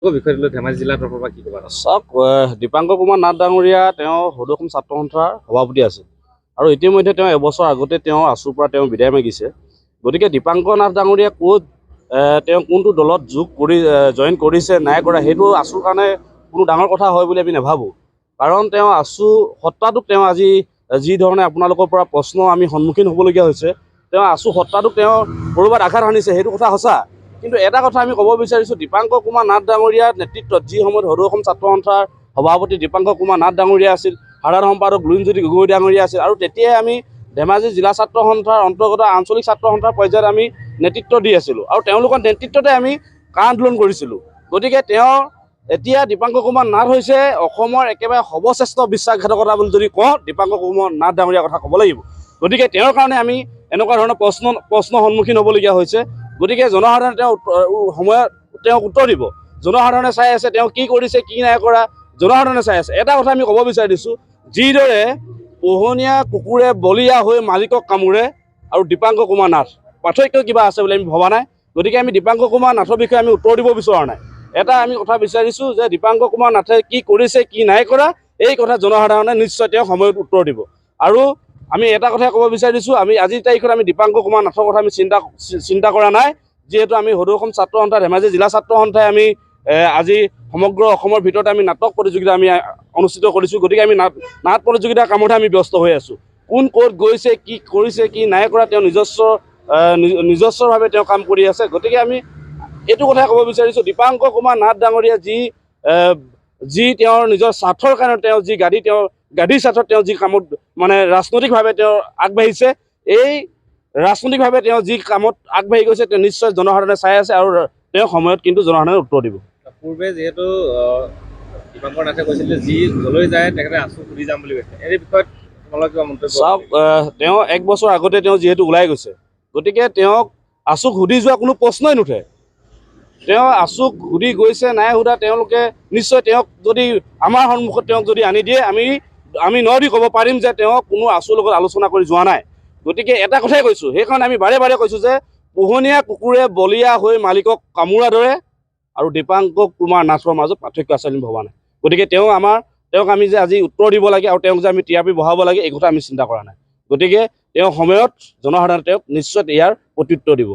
বিষয়টো ধেমাজি জিলাৰ তৰফৰ পৰা কি ক'বা? চাওক, দীপাংকৰ কুমাৰ নাথ ডাঙৰীয়া তেওঁ সদৌ অসম ছাত্ৰ সন্থাৰ সভাপতি আছিল আৰু ইতিমধ্যে তেওঁ এবছৰ আগতে তেওঁ আছুৰ পৰা তেওঁ বিদায় মাগিছে। গতিকে দীপাংকৰ নাথ ডাঙৰীয়া ক'ত তেওঁ কোনটো দলত জইন কৰিছে নাই কৰা সেইটো আছুৰ কাৰণে কোনো ডাঙৰ কথা হয় বুলি আমি নাভাবোঁ। কাৰণ তেওঁ আছু সত্তাটোক তেওঁ আজি যি ধৰণে আপোনালোকৰ পৰা প্ৰশ্ন আমি সন্মুখীন হ'বলগীয়া হৈছে, তেওঁ আছু সত্তাটোক তেওঁ ক'ৰবাত আঘাত সানিছে, সেইটো কথা সঁচা। কিন্তু এটা কথা আমি ক'ব বিচাৰিছোঁ, দীপাংকৰ কুমাৰ নাথ ডাঙৰীয়াৰ নেতৃত্বত যি সময়ত সদৌ অসম ছাত্ৰ সন্থাৰ সভাপতি দীপাংকৰ কুমাৰ নাথ ডাঙৰীয়া আছিল, সাধাৰণ সম্পাদক লুৰিণজ্যোতি গগৈ ডাঙৰীয়া আছিল, আৰু তেতিয়াই আমি ধেমাজি জিলা ছাত্ৰ সন্থাৰ অন্তৰ্গত আঞ্চলিক ছাত্ৰ সন্থাৰ পৰ্যায়ত আমি নেতৃত্ব দি আছিলোঁ আৰু তেওঁলোকৰ নেতৃত্বতে আমি কা আন্দোলন কৰিছিলোঁ। গতিকে তেওঁ এতিয়া দীপাংকৰ কুমাৰ নাথ হৈছে অসমৰ একেবাৰে সৰ্বশ্ৰেষ্ঠ বিশ্বাসঘাতকতা বুলি যদি কওঁ, দীপাংকৰ কুমাৰ নাথ ডাঙৰীয়াৰ কথা ক'ব লাগিব। গতিকে তেওঁৰ কাৰণে আমি এনেকুৱা ধৰণৰ প্ৰশ্ন সন্মুখীন হ'বলগীয়া হৈছে। গতিকে জনসাধাৰণে সময়ত তেওঁক উত্তৰ দিব। জনসাধাৰণে চাই আছে তেওঁ কি কৰিছে কি নাই কৰা, জনসাধাৰণে চাই আছে। এটা কথা আমি ক'ব বিচাৰি দিছোঁ, যিদৰে পোহনীয়া কুকুৰে বলিয়া হৈ মালিকক কামোৰে আৰু দীপাংকৰ কুমাৰ নাথ পাৰ্থক্য কিবা আছে বুলি আমি ভবা নাই। গতিকে আমি দীপাংকৰ কুমাৰ নাথৰ বিষয়ে আমি উত্তৰ দিব বিচৰা নাই। এটা আমি কথা বিচাৰিছোঁ যে দীপাংকৰ কুমাৰ নাথে কি কৰিছে কি নাই কৰা, এই কথা জনসাধাৰণে নিশ্চয় তেওঁ সময়ত উত্তৰ দিব। আৰু আমি এটা কথাই ক'ব বিচাৰিছোঁ, আমি আজিৰ তাৰিখত আমি দীপাংকৰ কুমাৰ নাথৰ কথা আমি চিন্তা কৰা নাই, যিহেতু আমি সদৌ অসম ছাত্ৰ সন্থা ধেমাজি জিলা ছাত্ৰ সন্থাই আমি আজি সমগ্ৰ অসমৰ ভিতৰত আমি নাটক প্ৰতিযোগিতা আমি অনুষ্ঠিত কৰিছোঁ। গতিকে আমি নাট প্ৰতিযোগিতাৰ কামতহে আমি ব্যস্ত হৈ আছোঁ। কোন ক'ত গৈছে কি কৰিছে কি নাই কৰা তেওঁ নিজস্বভাৱে তেওঁ কাম কৰি আছে। গতিকে আমি এইটো কথাই ক'ব বিচাৰিছোঁ, দীপাংকৰ কুমাৰ নাথ ডাঙৰীয়া যি তেওঁৰ নিজৰ স্বাৰ্থৰ কাৰণে তেওঁ যি গাদীৰ স্বাৰ্থত তেওঁ যি কামত মানে ৰাজনৈতিকভাৱে তেওঁ আগবাঢ়িছে, এই ৰাজনৈতিকভাৱে তেওঁ যি কামত আগবাঢ়ি গৈছে তেওঁ নিশ্চয় জনসাধাৰণে চাই আছে আৰু তেওঁ সময়ত কিন্তু জনসাধাৰণে উত্তৰ দিব। পূৰ্বে যিহেতু দীপাংকৰ নাথে কৈছিল যি যলৈ যায় তেখেতে আছু সুধি যাম বুলি কৈছে, এই বিষয়ত তোমালোকৰ কিবা মন্তব্য? চাওক, তেওঁ এক বছৰ আগতে তেওঁ যিহেতু ওলাই গৈছে, গতিকে তেওঁক আছুক সুধি যোৱা কোনো প্ৰশ্নই নুঠে। তেওঁ আছুক সুধি গৈছে নাই সোধা, তেওঁলোকে নিশ্চয় তেওঁক যদি আমাৰ সন্মুখত তেওঁক যদি আনি দিয়ে আমি ন দি ক'ব পাৰিম যে তেওঁ কোনো আছুৰ লগত আলোচনা কৰি যোৱা নাই। গতিকে এটা কথাই কৈছোঁ, সেইকাৰণে আমি বাৰে বাৰে কৈছোঁ যে পোহনীয়া কুকুৰে বলিয়া হৈ মালিকক কামোৰাৰ দৰে আৰু দীপাংকৰ কুমাৰ নাথৰ মাজত পাৰ্থক্য আছে বুলি ভবা নাই। গতিকে তেওঁক আমি যে আজি উত্তৰ দিব লাগে আৰু তেওঁক যে আমি টিআৰপি বঢ়াব লাগে, এই কথা আমি চিন্তা কৰা নাই। গতিকে তেওঁ সময়ত জনসাধাৰণে তেওঁক নিশ্চয় ইয়াৰ প্ৰত্যুত্তৰ দিব।